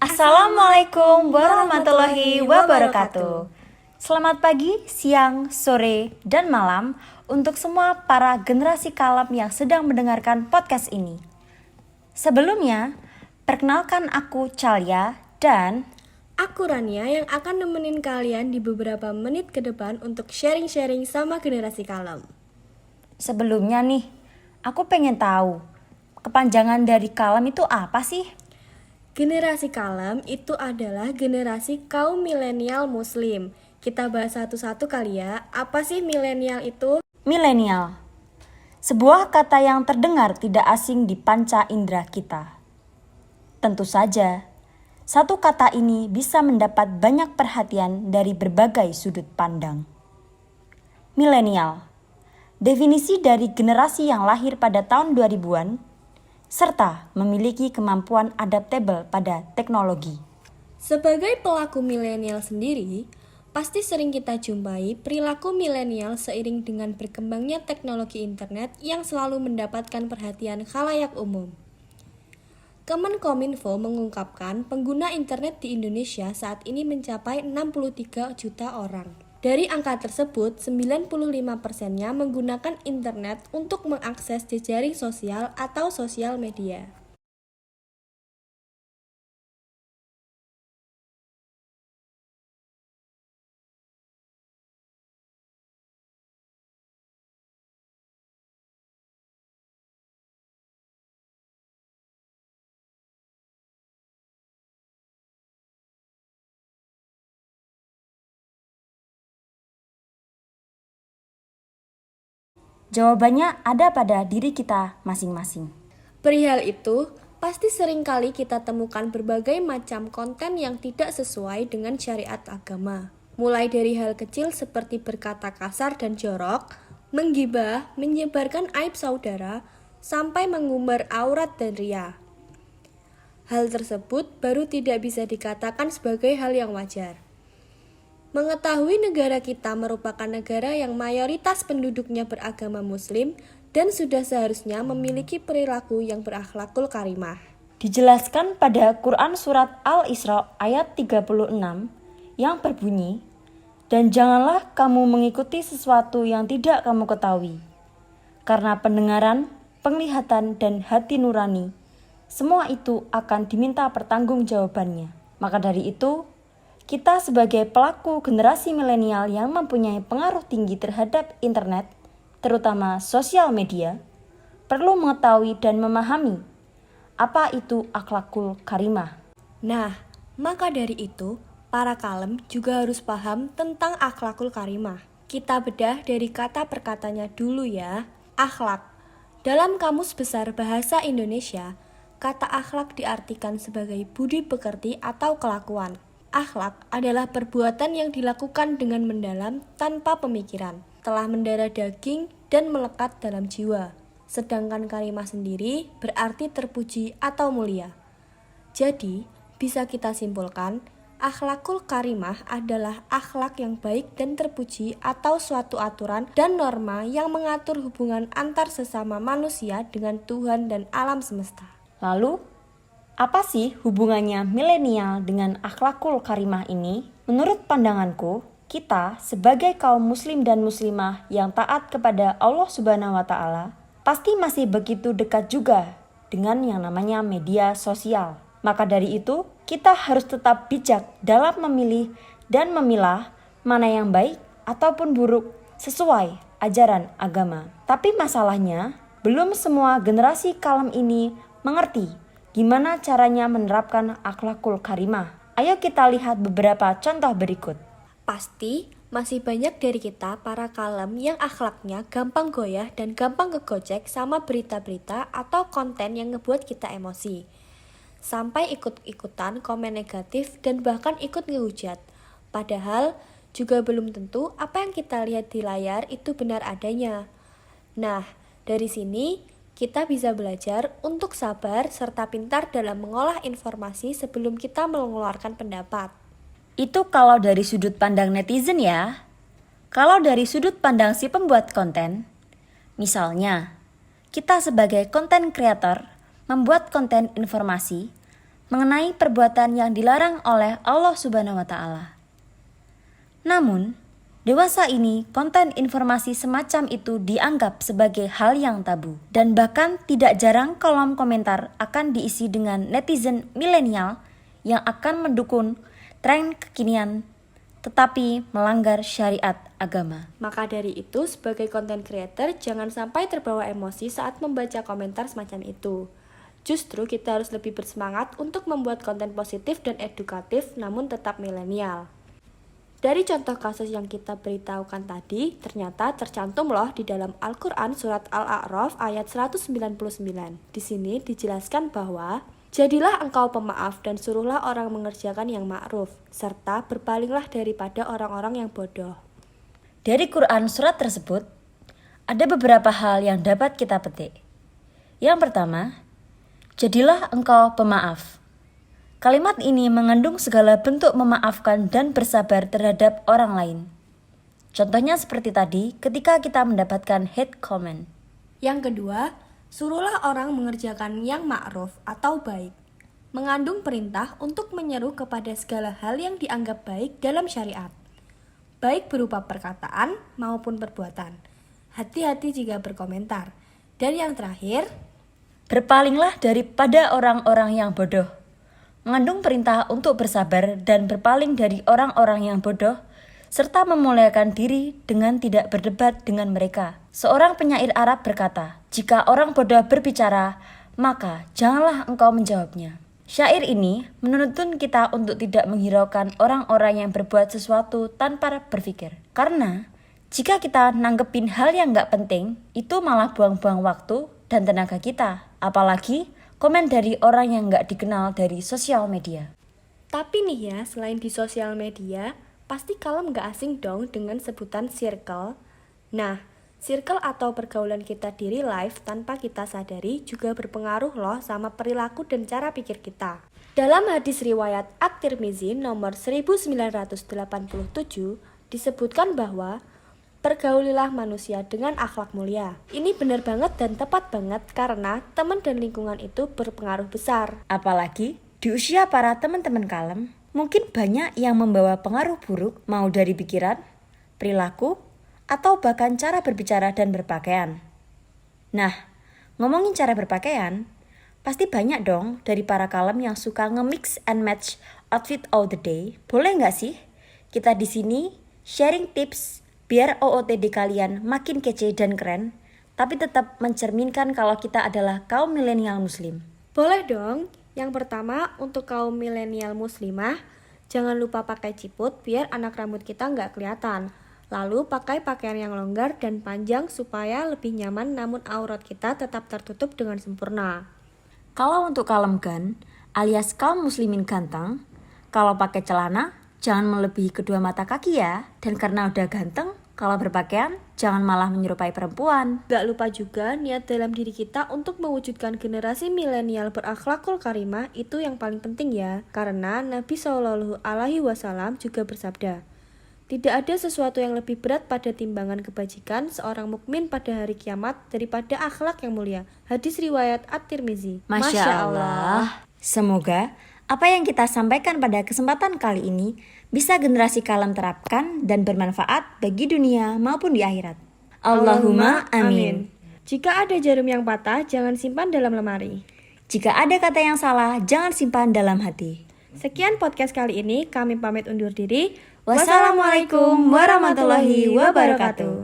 Assalamualaikum warahmatullahi wabarakatuh. Selamat pagi, siang, sore, dan malam untuk semua para generasi kalam yang sedang mendengarkan podcast ini. Sebelumnya, perkenalkan aku Calia dan Aku Rania yang akan nemenin kalian di beberapa menit ke depan untuk sharing-sharing sama generasi kalem. sebelumnya nih, aku pengen tahu kepanjangan dari kalam itu apa sih? Generasi kalem itu adalah generasi kaum milenial muslim. Kita bahas satu-satu kali ya. Apa sih milenial itu? Milenial, sebuah kata yang terdengar tidak asing di panca indera kita. Tentu saja, satu kata ini bisa mendapat banyak perhatian dari berbagai sudut pandang. Milenial, definisi dari generasi yang lahir pada tahun 2000-an, serta memiliki kemampuan adaptable pada teknologi. Sebagai pelaku milenial sendiri, pasti sering kita jumpai perilaku milenial seiring dengan berkembangnya teknologi internet yang selalu mendapatkan perhatian khalayak umum. Kemenkominfo mengungkapkan pengguna internet di Indonesia saat ini mencapai 63 juta orang. Dari angka tersebut, 95%-nya menggunakan internet untuk mengakses jejaring sosial atau sosial media. Jawabannya ada pada diri kita masing-masing. Perihal itu, pasti sering kali kita temukan berbagai macam konten yang tidak sesuai dengan syariat agama. Mulai dari hal kecil seperti berkata kasar dan jorok, menggibah, menyebarkan aib saudara, sampai mengumbar aurat dan ria. Hal tersebut baru tidak bisa dikatakan sebagai hal yang wajar. Mengetahui negara kita merupakan negara yang mayoritas penduduknya beragama muslim dan sudah seharusnya memiliki perilaku yang berakhlakul karimah. Dijelaskan pada Quran Surat Al-Isra ayat 36 yang berbunyi, "Dan janganlah kamu mengikuti sesuatu yang tidak kamu ketahui, karena pendengaran, penglihatan, dan hati nurani, semua itu akan diminta pertanggungjawabannya." Maka dari itu, kita sebagai pelaku generasi milenial yang mempunyai pengaruh tinggi terhadap internet, terutama sosial media, perlu mengetahui dan memahami apa itu akhlakul karimah. Nah, maka dari itu, para kalem juga harus paham tentang akhlakul karimah. Kita bedah dari kata per katanya dulu ya. Akhlak. Dalam Kamus Besar Bahasa Indonesia, kata akhlak diartikan sebagai budi pekerti atau kelakuan. Akhlak adalah perbuatan yang dilakukan dengan mendalam tanpa pemikiran, telah mendarah daging dan melekat dalam jiwa. Sedangkan karimah sendiri berarti terpuji atau mulia. Jadi, bisa kita simpulkan, akhlakul karimah adalah akhlak yang baik dan terpuji atau suatu aturan dan norma yang mengatur hubungan antar sesama manusia dengan Tuhan dan alam semesta. Lalu, apa sih hubungannya milenial dengan akhlakul karimah ini? Menurut pandanganku, kita sebagai kaum muslim dan muslimah yang taat kepada Allah Subhanahu wa Ta'ala pasti masih begitu dekat juga dengan yang namanya media sosial. Maka dari itu, kita harus tetap bijak dalam memilih dan memilah mana yang baik ataupun buruk sesuai ajaran agama. Tapi masalahnya, belum semua generasi kalam ini mengerti gimana caranya menerapkan akhlakul karimah. Ayo kita lihat beberapa contoh berikut. Pasti masih banyak dari kita para kalem yang akhlaknya gampang goyah dan gampang kegocek sama berita-berita atau konten yang ngebuat kita emosi. Sampai ikut-ikutan komen negatif dan bahkan ikut ngehujat. Padahal juga belum tentu apa yang kita lihat di layar itu benar adanya. Nah, dari sini kita bisa belajar untuk sabar serta pintar dalam mengolah informasi sebelum kita mengeluarkan pendapat. Itu kalau dari sudut pandang netizen ya. Kalau dari sudut pandang si pembuat konten, misalnya, kita sebagai konten kreator membuat konten informasi, mengenai perbuatan yang dilarang oleh Allah Subhanahu wa Ta'ala. Namun, dewasa ini konten informasi semacam itu dianggap sebagai hal yang tabu, dan bahkan tidak jarang kolom komentar akan diisi dengan netizen milenial yang akan mendukung tren kekinian tetapi melanggar syariat agama. Maka dari itu, sebagai content creator, jangan sampai terbawa emosi saat membaca komentar semacam itu. Justru kita harus lebih bersemangat untuk membuat konten positif dan edukatif namun tetap milenial. Dari contoh kasus yang kita beritahukan tadi, ternyata tercantum loh di dalam Al-Quran surat Al-A'raf ayat 199. Di sini dijelaskan bahwa jadilah engkau pemaaf dan suruhlah orang mengerjakan yang ma'ruf, serta berpalinglah daripada orang-orang yang bodoh. Dari Quran surat tersebut, ada beberapa hal yang dapat kita petik. Yang pertama, jadilah engkau pemaaf. Kalimat ini mengandung segala bentuk memaafkan dan bersabar terhadap orang lain. Contohnya seperti tadi ketika kita mendapatkan hate comment. Yang kedua, suruhlah orang mengerjakan yang ma'ruf atau baik. Mengandung perintah untuk menyeru kepada segala hal yang dianggap baik dalam syariat. Baik berupa perkataan maupun perbuatan. Hati-hati jika berkomentar. Dan yang terakhir, berpalinglah daripada orang-orang yang bodoh. Mengandung perintah untuk bersabar dan berpaling dari orang-orang yang bodoh, serta memuliakan diri dengan tidak berdebat dengan mereka. Seorang penyair Arab berkata, jika orang bodoh berbicara, maka janganlah engkau menjawabnya. Syair ini menuntun kita untuk tidak menghiraukan orang-orang yang berbuat sesuatu tanpa berpikir. Karena jika kita nanggepin hal yang gak penting, itu malah buang-buang waktu dan tenaga kita. Apalagi komen dari orang yang gak dikenal dari sosial media. tapi nih ya, selain di sosial media, pasti kalem gak asing dong dengan sebutan circle. Nah, circle atau pergaulan kita di real life tanpa kita sadari juga berpengaruh loh sama perilaku dan cara pikir kita. Dalam hadis riwayat At-Tirmizi nomor 1987 disebutkan bahwa pergaulilah manusia dengan akhlak mulia. Ini benar banget dan tepat banget karena teman dan lingkungan itu berpengaruh besar. Apalagi di usia para teman-teman kalem, mungkin banyak yang membawa pengaruh buruk mau dari pikiran, perilaku, atau bahkan cara berbicara dan berpakaian. Nah, ngomongin cara berpakaian, pasti banyak dong dari para kalem yang suka nge-mix and match outfit all the day. Boleh nggak sih kita di sini sharing tips biar OOTD kalian makin kece dan keren, tapi tetap mencerminkan kalau kita adalah kaum milenial muslim? Boleh dong. Yang pertama, untuk kaum milenial muslimah, jangan lupa pakai ciput biar anak rambut kita nggak kelihatan. Lalu pakai pakaian yang longgar dan panjang supaya lebih nyaman namun aurat kita tetap tertutup dengan sempurna. Kalau untuk kalemgan alias kaum muslimin ganteng, kalau pakai celana jangan melebihi kedua mata kaki ya. Dan karena udah ganteng, kalau berpakaian jangan malah menyerupai perempuan. Gak lupa juga niat dalam diri kita untuk mewujudkan generasi milenial berakhlakul karimah itu yang paling penting ya. Karena Nabi SAW juga bersabda, tidak ada sesuatu yang lebih berat pada timbangan kebajikan seorang mukmin pada hari kiamat daripada akhlak yang mulia. Hadis riwayat At-Tirmizi. Masya Allah. Semoga apa yang kita sampaikan pada kesempatan kali ini bisa generasi kalem terapkan dan bermanfaat bagi dunia maupun di akhirat. Allahumma amin. Jika ada jarum yang patah, jangan simpan dalam lemari. Jika ada kata yang salah, jangan simpan dalam hati. Sekian podcast kali ini, kami pamit undur diri. Wassalamualaikum warahmatullahi wabarakatuh.